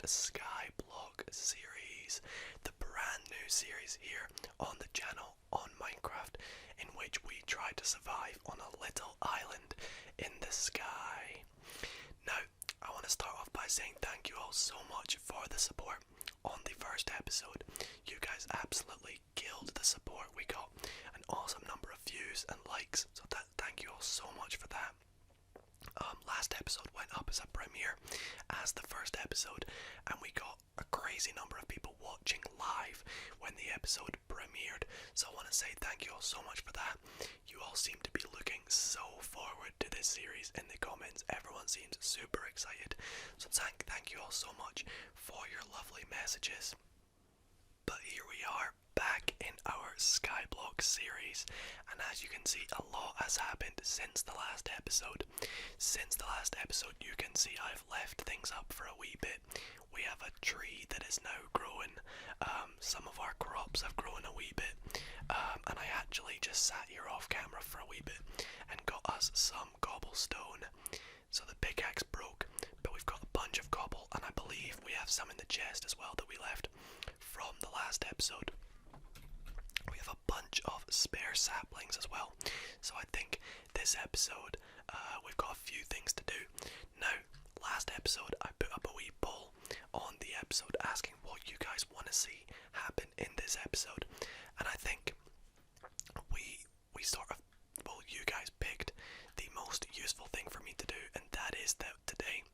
Minecraft Skyblock series, the brand new series here on the channel on Minecraft, in which we try to survive on a little island in the sky. Now, I want to start off by saying thank you all so much for the support on the first episode. You guys absolutely killed the support. We got an awesome number of views and likes, so thank you all so much for that. Last episode went up as a premiere as the first episode, and we got a crazy number of people watching live when the episode premiered, so I want to say thank you all so much for that. You all seem to be looking so forward to this series in the comments. Everyone seems super excited, so thank you all so much for your lovely messages. But here we are, back in our Skyblock series, and as you can see, a lot has happened since the last episode. Since the last episode, you can see I've left things up for a wee bit. We have a tree that is now growing. Some of our crops have grown a wee bit, and I actually just sat here off camera for a wee bit and got us some cobblestone. So the pickaxe broke, but we've got a bunch of cobble, and I believe we have some in the chest as well that we left from the last episode. We have a bunch of spare saplings as well, so I think this episode we've got a few things to do. Now, last episode I put up a wee poll on the episode asking what you guys want to see happen in this episode, and I think we sort of, well, you guys picked the most useful thing for me to do, and that is that today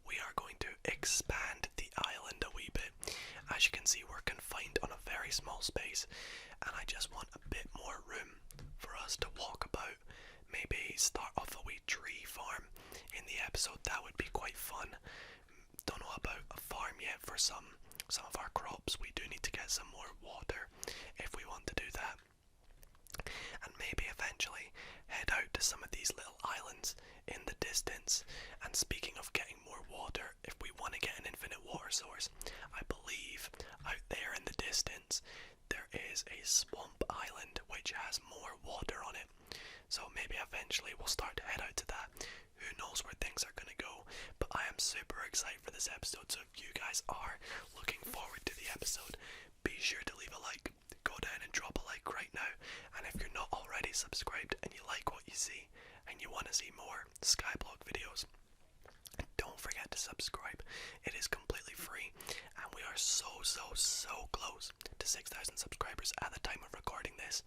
we are going to expand the island a wee bit. As you can see, we're confined on a very small space, and I just want a bit more room for us to walk about. Maybe start off a wee tree farm in the episode. That would be quite fun. Don't know about a farm yet for some of our crops. We do need to get some more water if we want to do that, and maybe eventually head out to some of these little islands in the distance. And speaking of getting more water, if we want to get an infinite water source, I believe out there in the distance there is a swamp island which has more water on it, so maybe eventually we'll start to head out to that. Who knows where things are going to go, but I am super excited for this episode. So if you guys are looking forward to the episode, be sure to leave a like. Go down and drop a like right now, and if you're not already subscribed and you like what you see and you want to see more Skyblock videos, don't forget to subscribe. It is completely free, and we are so close to 6,000 subscribers at the time of recording this.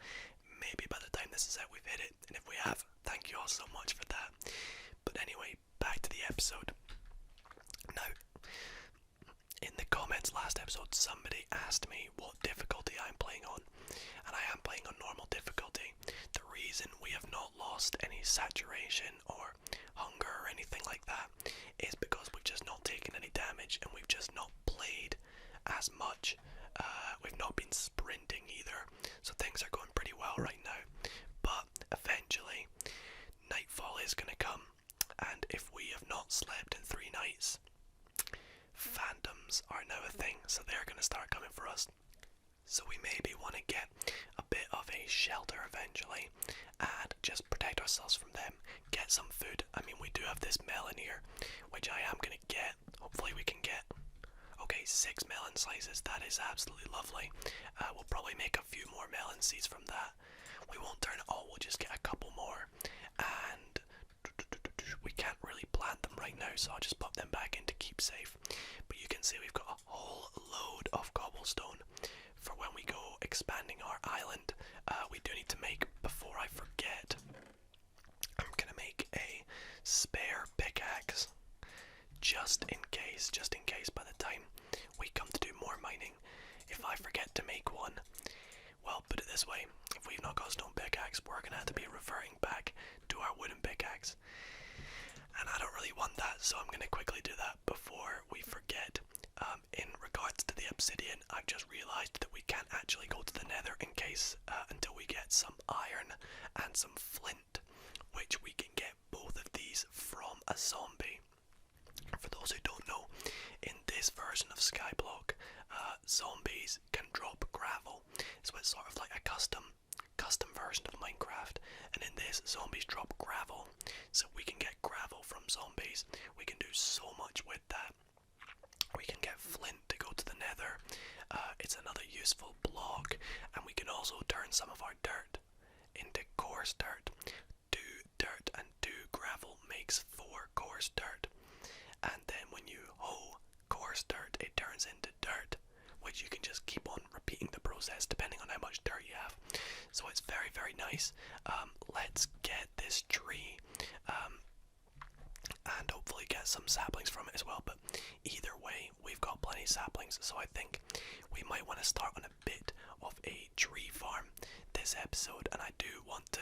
Maybe by the time this is out we've hit it, and if we have, thank you all so much for that. But anyway, back to the episode. Now, in the comments last episode, somebody asked me what difficulty I'm playing on, and I am playing on normal difficulty. The reason we have not lost any saturation or hunger or anything like that is because we've just not taken any damage, and we've just not played as much. We've not been sprinting either, so things are going pretty well right now. But eventually, nightfall is going to come, and if we have not slept in 3 nights, phantoms are now a thing, so they're going to start coming for us. So we maybe want to get a bit of a shelter eventually and just protect ourselves from them, get some food. I mean, we do have this melon here, which I am going to get. Hopefully we can get, okay, 6 melon slices. That is absolutely lovely. We'll probably make a few more melon seeds from that. We won't turn it all, we'll just get a couple more, and we can't really plant them right now, so I'll just pop them back in to keep safe. But you can see we've got a whole load of cobblestone for when we go expanding our island. We do need to make, before I forget, I'm gonna make a spare pickaxe just in case by the time we come to do more mining, if I forget to make one. Well, put it this way, if we've not got a stone pickaxe, we're gonna have to be reverting back to our wooden pickaxe, and I don't really want that, so I'm gonna quickly do that before we forget. In regards to the obsidian, I've just realised that we can't actually go to the nether in case until we get some iron and some flint, which we can get both of these from a zombie. For those who don't know, in this version of Skyblock, zombies can drop gravel, so it's sort of like a custom version of Minecraft, and in this, zombies drop gravel, so we can get gravel from zombies. We can do so much with that. We can get flint to go to the nether. It's another useful block, and we can also turn some of our dirt into coarse dirt. 2 dirt and 2 gravel makes 4 coarse dirt, and then when you hoe coarse dirt, it turns into dirt, which you can just keep on repeating the process depending on how much dirt you have. So it's very, very nice. Let's get this tree and hopefully get some saplings from it as well, but either way we've got plenty of saplings, so I think we might want to start on a bit of a tree farm this episode, and I do want to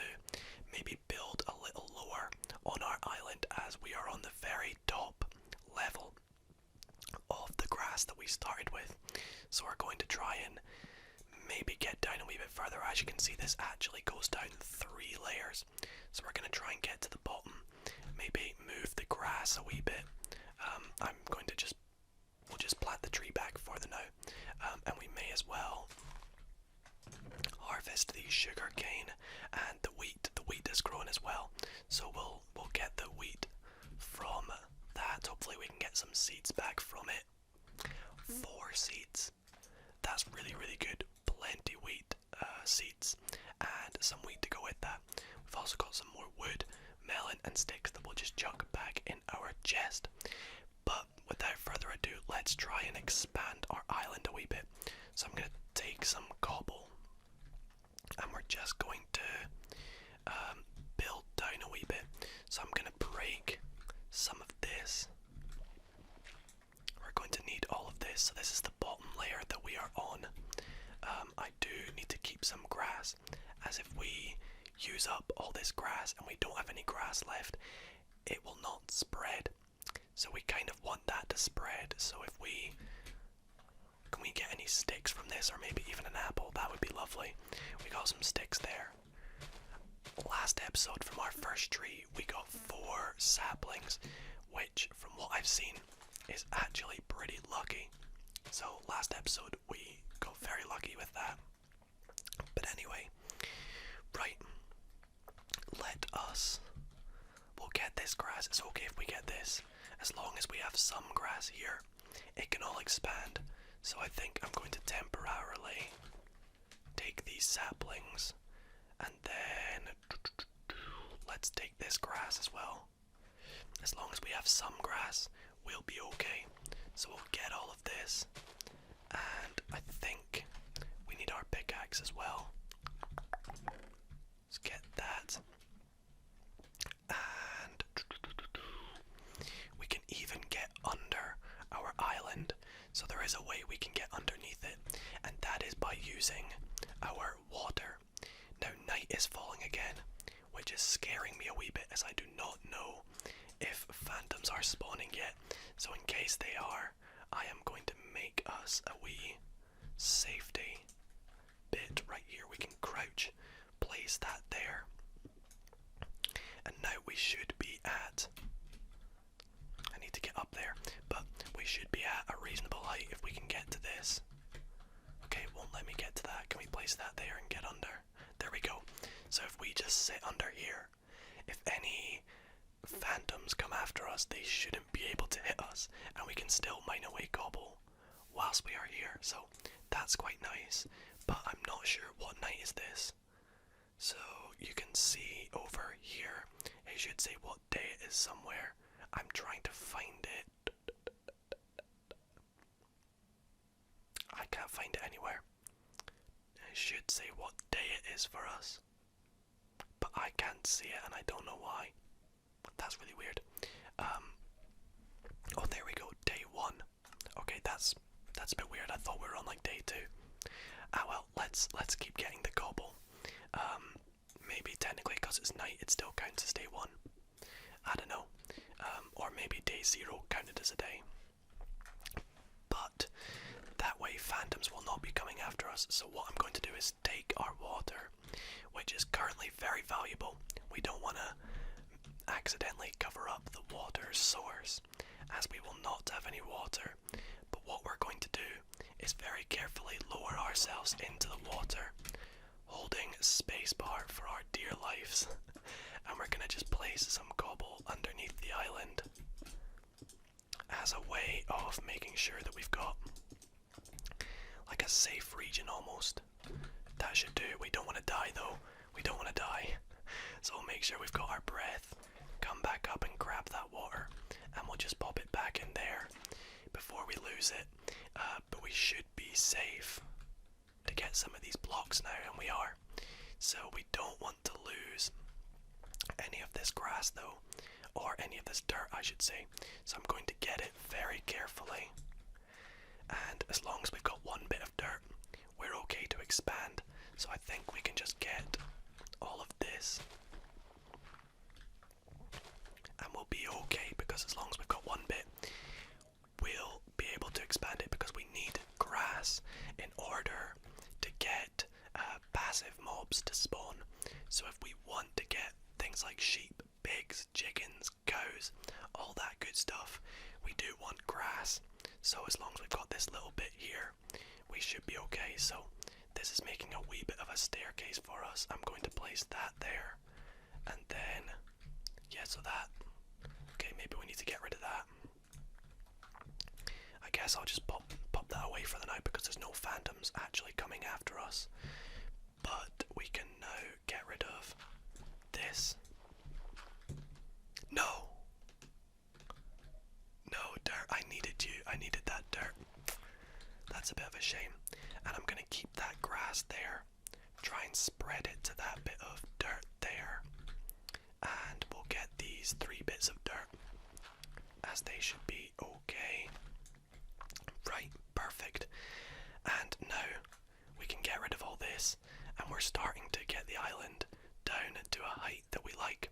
maybe build a little lower on our island, as we are on the very top level of the grass that we started with. So we're going to try and maybe get down a wee bit further. As you can see, this actually goes down 3 layers, so we're going to try and get to the bottom, maybe move the grass a wee bit. I'm going to we'll just plant the tree back further now, and we may as well harvest the sugar cane and the wheat. The wheat is growing as well, so we'll get the wheat from that. Hopefully we can get some seeds back from it. 4 seeds. That's really, really good. Plenty wheat seeds and some wheat to go with that. We've also got some more wood, melon and sticks that we'll just chuck back in our chest. But without further ado, let's try and expand our island a wee bit. So I'm going to take some cobble, and we're just going to build down a wee bit. So I'm going to break some of this. We're going to need all of this. So this is the bottom layer that we are on. I do need to keep some grass, as if we use up all this grass and we don't have any grass left, it will not spread. So we kind of want that to spread. So if can we get any sticks from this, or maybe even an apple? That would be lovely. We got some sticks there. Last episode, from our first tree, we got 4 saplings, which from what I've seen is actually pretty lucky. So last episode we got very lucky with that. But anyway, right, we'll get this grass. It's okay if we get this, as long as we have some grass here, it can all expand. So I think I'm going to temporarily take these saplings, and then let's take this grass as well. As long as we have some grass, we'll be okay. So we'll get all of this, and I think we need our pickaxe as well. Let's get that. And we can even get under our island. So there is a way we can get underneath it, and that is by using our water. Now night is falling again, which is scaring me a wee bit, as I do not know if phantoms are spawning yet. So in case they are, I am going to make us a wee safety bit right here. We can crouch, place that there, and now we should be at, I need to get up there, but we should be at a reasonable height if we can get to this. Okay, it won't let me get to that. Can we place that there and get under? There we go. So if we just sit under here, if any phantoms come after us, they shouldn't be able to hit us, and we can still mine away cobble whilst we are here. So that's quite nice, but I'm not sure what night is this. So you can see over here, it should say what day it is somewhere. I'm trying to find it. I can't find it anywhere. It should say what day it is for us, but I can't see it, and I don't know why. That's really weird. Oh, there we go, day 1. Okay, that's a bit weird. I thought we were on like day 2. Ah well, let's keep getting the cobble. Maybe technically because it's night, it still counts as day 1. I don't know. Or maybe day 0 counted as a day. But that way phantoms will not be coming after us. So what I'm going to do is take our water, which is currently very valuable. We don't want to accidentally cover up the water source, as we will not have any water. But what we're going to do is very carefully lower ourselves into the water, holding spacebar for our dear lives, and we're going to just place some cobble underneath the island, as as a way of making sure that we've got like a safe region almost. That should do. We don't want to die though. We don't want to die. So we'll make sure we've got our breath. Come back up and grab that water, and we'll just pop it back in there before we lose it. But we should be safe to get some of these blocks now, and we are. So we don't want to lose any of this grass though, or any of this dirt I should say. So I'm going to get it very carefully, and as long as we've got one bit of dirt, we're okay to expand. So I think we can just get all of this and we'll be okay, because as long as we've got one bit, we'll be able to expand it, because we need grass in order to get passive mobs to spawn. So if we want to get things like sheep, pigs, chickens, cows, all that good stuff, we do want grass. So as long as we've got this little bit here, we should be okay. So this is making a wee bit of a staircase for us. I'm going to place that there, and then yeah, so that, okay, maybe we need to get rid of that. I guess I'll just pop that away for the night, because there's no phantoms actually coming after us. But we can now get rid of this. No, dirt, I needed you, I needed that dirt. That's a bit of a shame. And I'm gonna keep that grass there, try and spread it to that bit of dirt there, and we'll get these 3 bits of dirt, as they should be okay. Right, perfect. And now we can get rid of all this, and we're starting to get the island down to a height that we like.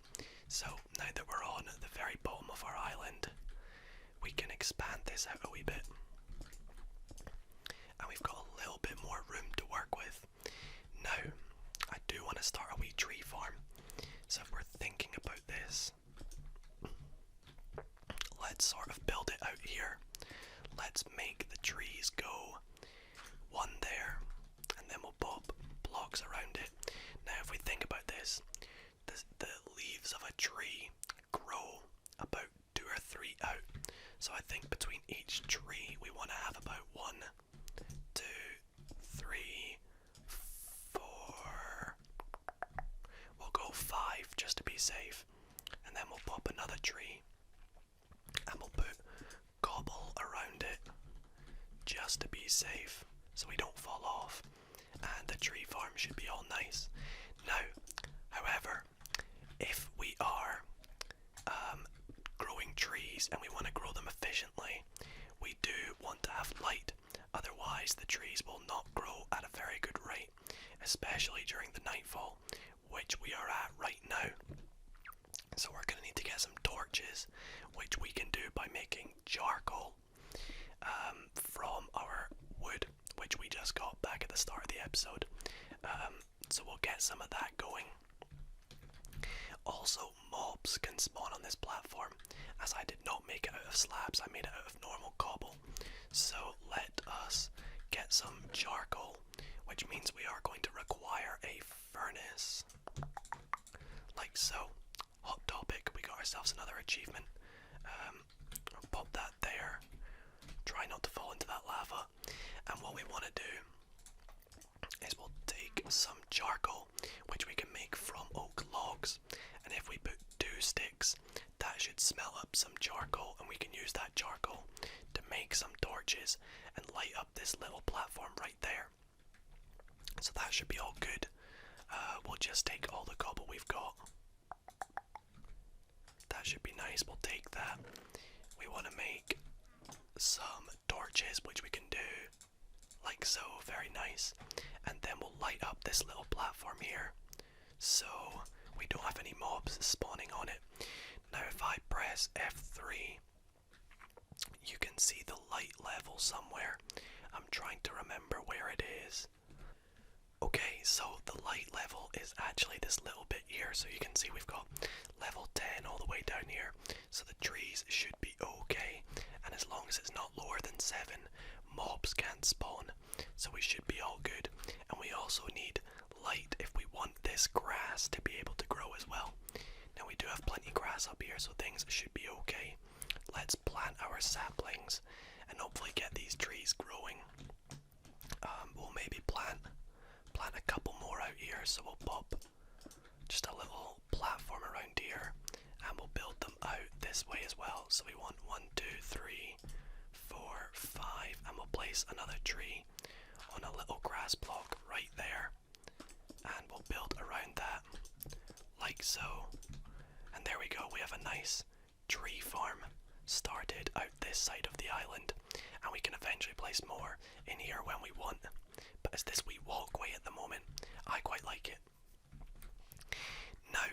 So now that we're on the very bottom of our island, we can expand this out a wee bit, and we've got a little bit more room to work with. Now, I do want to start a wee tree farm. So if we're thinking about this, let's sort of build it out here. Let's make the trees go one there, and then we'll pop blocks around it. Now if we think about this, the leaves of a tree grow about 2 or 3 out. So I think between each tree we want to have about 1, 2, 3, 4. We'll go 5 just to be safe, and then we'll pop another tree, and we'll put cobble around it just to be safe, so we don't fall off, and the tree farm should be all nice. Now, however, if we are growing trees and we want to grow them efficiently, we do want to have light, otherwise the trees will not grow at a very good rate, especially during the nightfall, which we are at right now. So we're going to need to get some torches, which we can do by making charcoal from our wood, which we just got back at the start of the episode. So we'll get some of that going. Also, mobs can spawn on this platform, as I did not make it out of slabs, I made it out of normal cobble. So let us get some charcoal, which means we are going to require a furnace. Like so. Hot topic, we got ourselves another achievement. I'll pop that there. Try not to fall into that lava. And what we want to do is we'll take some charcoal, which we can make from oak logs, and if we put 2 sticks, that should smell up some charcoal, and we can use that charcoal to make some torches and light up this little platform right there. So that should be all good. We'll just take all the cobble we've got. That should be nice, we'll take that. We want to make some torches, which we can do like so, very nice. And then we'll light up this little platform here, so we don't have any mobs spawning on it. Now if I press F3, you can see the light level somewhere. I'm trying to remember where it is. Okay, so the light level is actually this little bit here, so you can see we've got level 10 all the way down here, so the trees should be okay, and as long as it's not lower than 7, mobs can't spawn, so we should be all good. And we also need light if we want this grass to be able to grow as well. Now we do have plenty of grass up here, so things should be okay. Let's plant our sapling plant a couple more out here, so we'll pop just a little platform around here, and we'll build them out this way as well. So we want 1, 2, 3, 4, 5, and we'll place another tree on a little grass block right there, and we'll build around that like so. And there we go, we have a nice tree farm started out this side of the island, and we can eventually place more in here when we want. But it's this wee walkway at the moment. I quite like it. Now,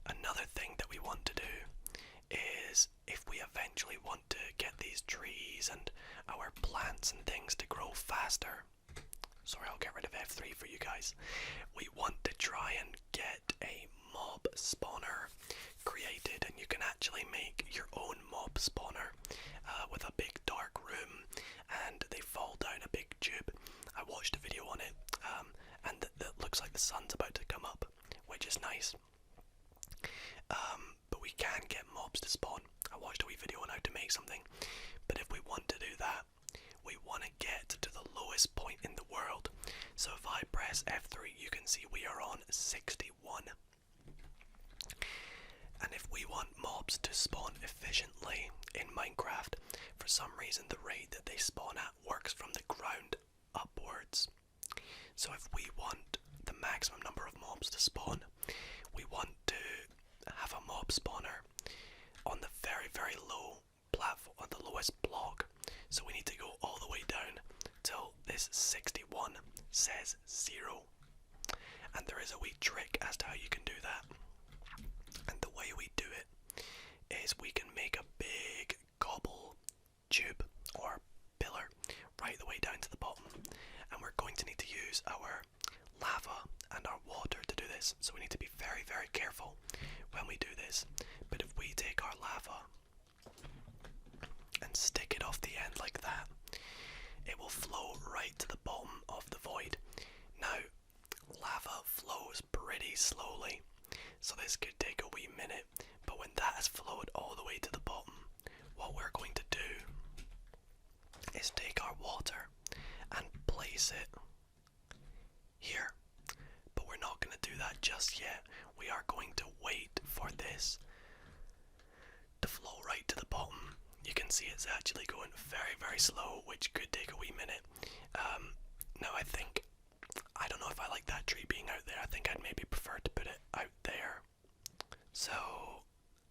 another thing that we want to do is, if we eventually want to get these trees and our plants and things to grow faster, sorry, I'll get rid of F3 for you guys, we want to try and get a mob spawner created, and you can actually make your own mob spawner with a big dark room, and they fall down a big tube. I watched a video on it, and it looks like the sun's about to come up, which is nice. But we can get mobs to spawn. I watched a wee video on how to make something, but if we want to do that, we want to get to the lowest point in the world. So if I press F3, you can see we are on 61. And if we want mobs to spawn efficiently in Minecraft, for some reason the rate that they spawn at works from the ground upwards. So if we want the maximum number of mobs to spawn, we want to have a mob spawner on the very, very low platform, on the lowest block. So we need to go all the way down till this 61 says 0. And there is a wee trick as to how you can do that. And the way we do it is we can make a big cobble tube or pillar right the way down to the bottom. And we're going to need to use our lava and our water to do this. So we need to be very, very careful when we do this. But if we take our lava and stick it off the end like that, it will flow right to the bottom of the void. Now, lava flows pretty slowly, so this could take a wee minute, but when that has flowed all the way to the bottom, what we're going to do is take our water and place it here. But we're not going to do that just yet. We are going to wait for this to flow right to the bottom. You can see it's actually going very, very slow, which could take a wee minute. Now I don't know if I like that tree being out there. I think I'd maybe prefer to put it out there. So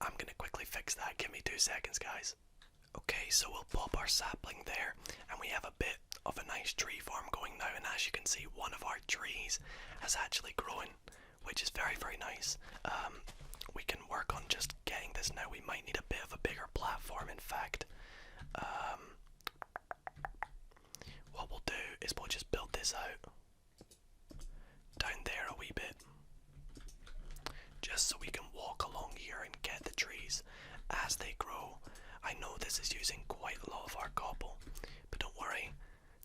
I'm going to quickly fix that. Give me 2 seconds, guys. Okay, so we'll pop our sapling there, and we have a bit of a nice tree farm going now, and as you can see, one of our trees has actually grown, which is very, very nice. We can work on just getting this now. We might need a bit of a bigger platform, in fact. What we'll do is we'll just build this out down there a wee bit, just so we can walk along here and get the trees as they grow. I know this is using quite a lot of our cobble, but don't worry,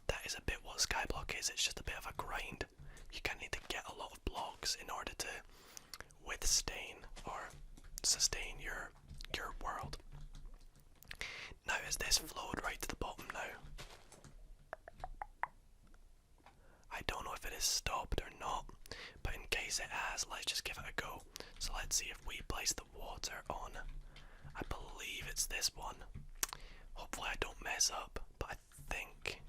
that is a bit what Skyblock is. It's just a bit of a grind. You kind of need to get a lot of blocks in order to sustain your world. Now, has this flowed right to the bottom now? I don't know if it has stopped or not, but in case it has, let's just give it a go. So let's see if we place the water on. I believe it's this one. Hopefully I don't mess up, but I think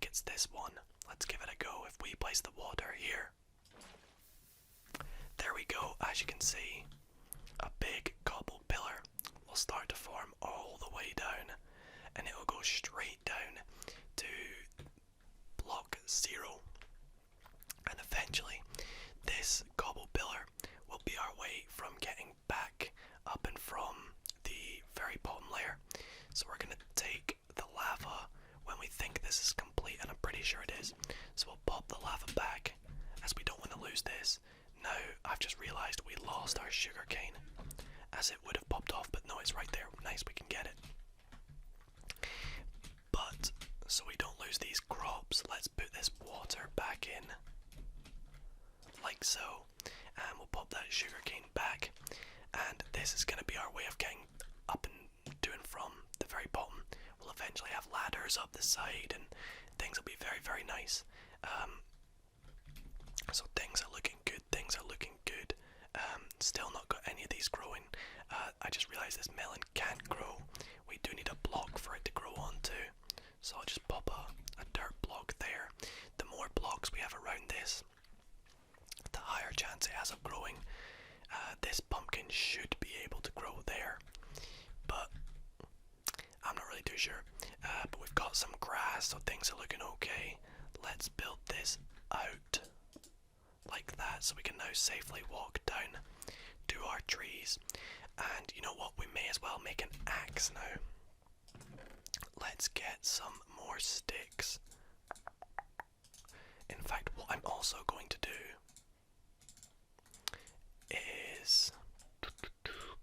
it's this one. Let's give it a go. If we place the water here, there we go. As you can see, a big cobble pillar will start to form all the way down, and it will go straight down to block 0. And eventually, this cobble pillar will be our way from getting back up and from the very bottom layer. So we're going to take the lava when we think this is complete, and I'm pretty sure it is. So we'll pop the lava back, as we don't want to lose this. Now, I've just realised we lost our sugarcane, as it would have popped off, but no, it's right there. Nice, we can get it. But, so we don't lose these crops, let's put this water back in, like so, and we'll pop that sugarcane back, and this is going to be our way of getting up and to and from the very bottom. We'll eventually have ladders up the side, and things will be very, very very nice. So things are looking good. Things are looking good. Still not got any of these growing. I just realised this melon can't grow. We do need a block for it to grow onto. So I'll just pop a dirt block there. The more blocks we have around this, the higher chance it has of growing. This pumpkin should be able to grow there, but I'm not really too sure. But we've got some grass, so things are looking okay. Let's build this out like that, so we can now safely walk down to our trees. And you know what? We may as well make an axe now. Let's get some more sticks. In fact, what I'm also going to do is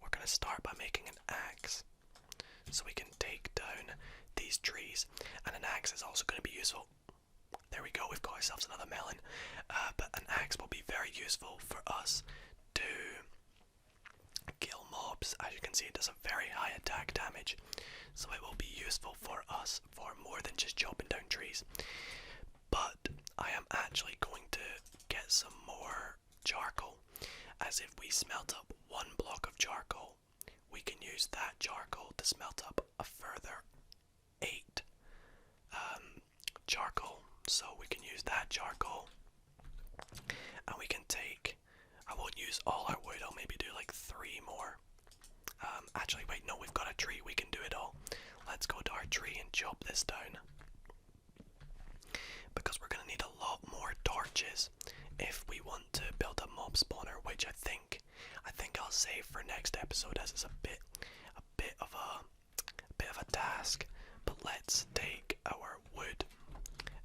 we're going to start by making an axe so we can take down these trees, and an axe is also going to be useful. There we go, we've got ourselves another melon. But an axe will be very useful for us to kill mobs. As you can see, it does a very high attack damage, so it will be useful for us for more than just chopping down trees. But I am actually going to get some more charcoal, as if we smelt up one block of charcoal, we can use that charcoal to smelt up a further 8 charcoal. So we can use that charcoal, and we can take, I won't use all our wood, I'll maybe do like 3 more. Actually wait, no, we've got a tree, we can do it all. Let's go to our tree and chop this down, because we're going to need a lot more torches if we want to build a mob spawner, which I think I'll save for next episode, as it's a bit of a task. But let's take our wood,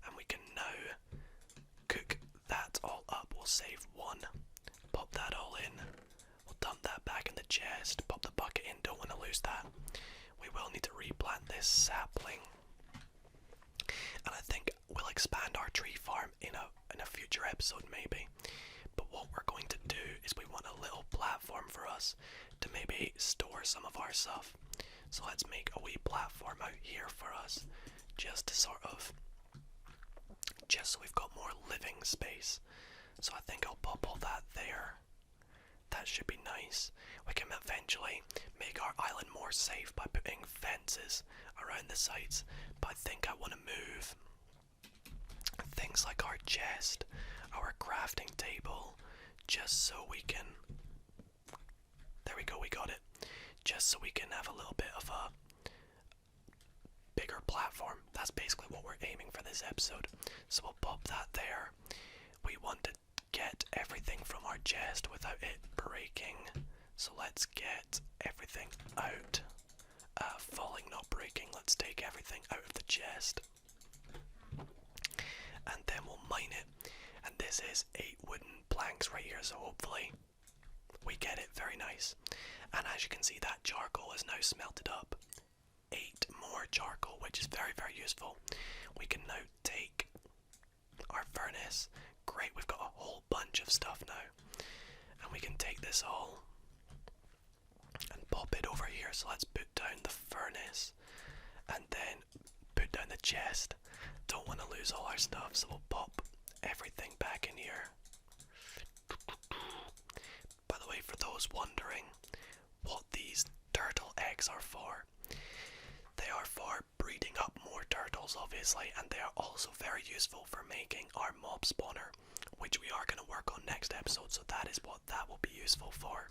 and we can now cook that all up. We'll save 1, pop that all in, we'll dump that back in the chest, pop the bucket in, don't want to lose that. We will need to replant this sapling, and I think we'll expand our tree farm in a future episode maybe. But what we're going to do is we want a little platform for us to maybe store some of our stuff. So let's make a wee platform out here for us, just to just so we've got more living space. So I think I'll pop all that there. That should be nice. We can eventually make our island more safe by putting fences around the sides, but I think I want to move things like our chest, our crafting table, just so we can, there we go, we got it, just so we can have a little bit of a bigger platform. That's basically what we're aiming for this episode. So we'll pop that there. We want to get everything from our chest without it breaking, so let's get everything out. Falling, not breaking. Let's take everything out of the chest, and then we'll mine it. And this is 8 wooden planks right here, so hopefully we get it. Very nice. And as you can see, that charcoal is now smelted up. 8 more charcoal, which is very, very useful. We can now take our furnace. Great, we've got a whole bunch of stuff now, and we can take this all and pop it over here. So let's put down the furnace and then put down the chest. Don't want to lose all our stuff, so we'll pop everything back in here. By the way, for those wondering what these turtle eggs are for, they are for breeding up more turtles, obviously, and they are also very useful for making our mob spawner, which we are going to work on next episode, so that is what that will be useful for.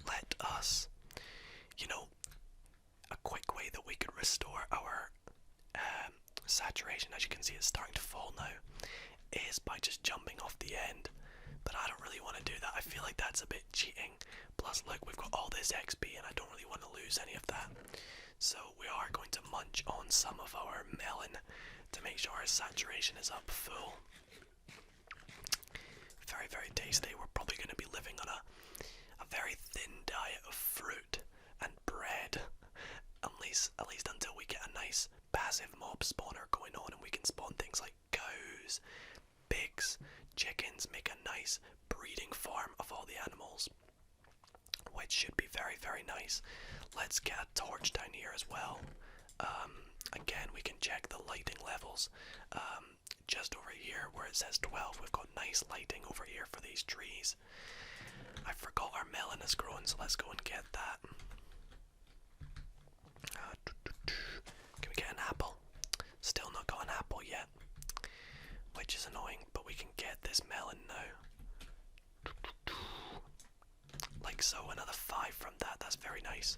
Let us, a quick way that we could restore our saturation, as you can see it's starting to fall now, is by just jumping off the end. But I don't really want to do that. I feel like that's a bit cheating. Plus, look, we've got all this XP and I don't really want to lose any of that. So we are going to munch on some of our melon to make sure our saturation is up full. Very, very tasty. We're probably going to be living on a very thin diet of fruit and bread, at least until we get a nice passive mob spawner going on, and we can spawn things like cows, pigs, chickens, make a nice breeding farm of all the animals, which should be very, very nice. Let's get a torch down here as well, Again, we can check the lighting levels. Just over here where it says 12, we've got nice lighting over here for these trees. I forgot our melon is growing, so let's go and get that. Can we get an apple? Still not got an apple yet, which is annoying, but we can get this melon now. Like so, another 5 from that, that's very nice.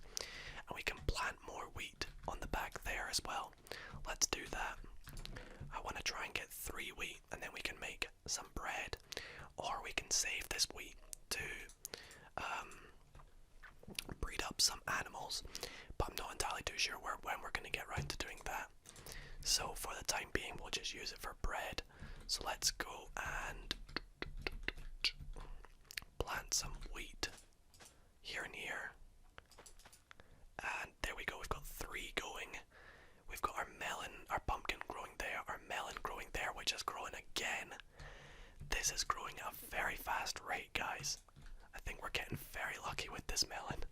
And we can plant more wheat on the back there as well. Let's do that. I want to try and get 3 wheat, and then we can make some bread. Or we can save this wheat to breed up some animals. But I'm not entirely too sure when we're going to get around to doing that. So for the time being, we'll just use it for bread. So let's go and plant some wheat here and here. And there we go, we've got 3 going. We've got our melon, our pumpkin growing there, our melon growing there, which is growing again. This is growing at a very fast rate, guys. I think we're getting very lucky with this melon.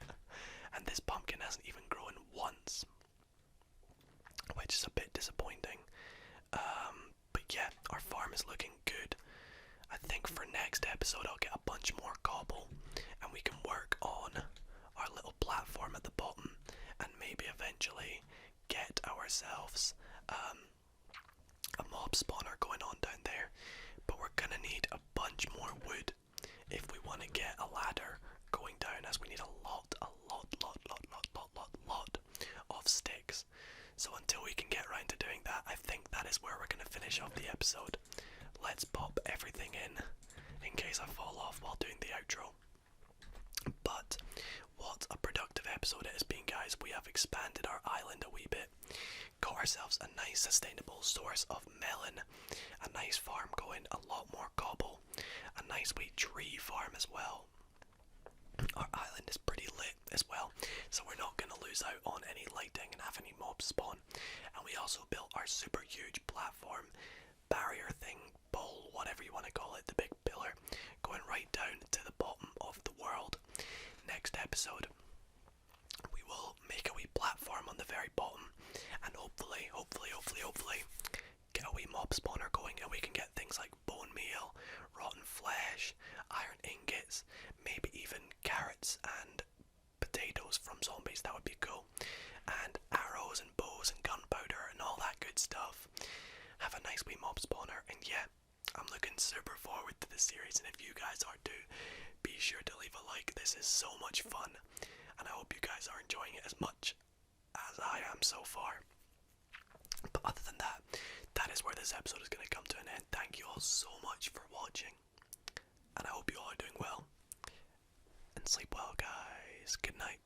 And this pumpkin hasn't even grown once, which is a bit disappointing. But yeah, our farm is looking good. I think for next episode I'll get a bunch more cobble, and we can work on our little platform at the bottom, and maybe eventually get ourselves a mob spawner going on down there. But we're gonna need a bunch more wood if we want to get a ladder going down, as we need a lot of sticks. So until we can get around to doing that, I think that is where we're going to finish off the episode. Let's pop everything in case I fall off while doing the outro. But what a productive episode it has been, guys. We have expanded our island a wee bit, got ourselves a nice sustainable source of melon, a nice farm going, a lot more cobble, a nice wee tree farm as well. Our island is pretty lit as well, so we're not going to lose out on any lighting and have any mobs spawn. And we also built our super huge platform, barrier thing, bowl, whatever you want to call it, the big pillar, going right down to the bottom of the world. Next episode, we will make a wee platform on the very bottom, and hopefully, get a wee mob spawner going, and we can get things like bone meal, rotten flesh, iron ingots, maybe even carrots and potatoes from zombies. That would be cool. And arrows and bows and gunpowder and all that good stuff. Have a nice wee mob spawner, and yeah, I'm looking super forward to this series, and if you guys are too, be sure to leave a like. This is so much fun, and I hope you guys are enjoying it as much as I am so far. But other than that, that is where this episode is going to come to an end. Thank you all so much for watching, and I hope you all are doing well. And sleep well, guys. Good night.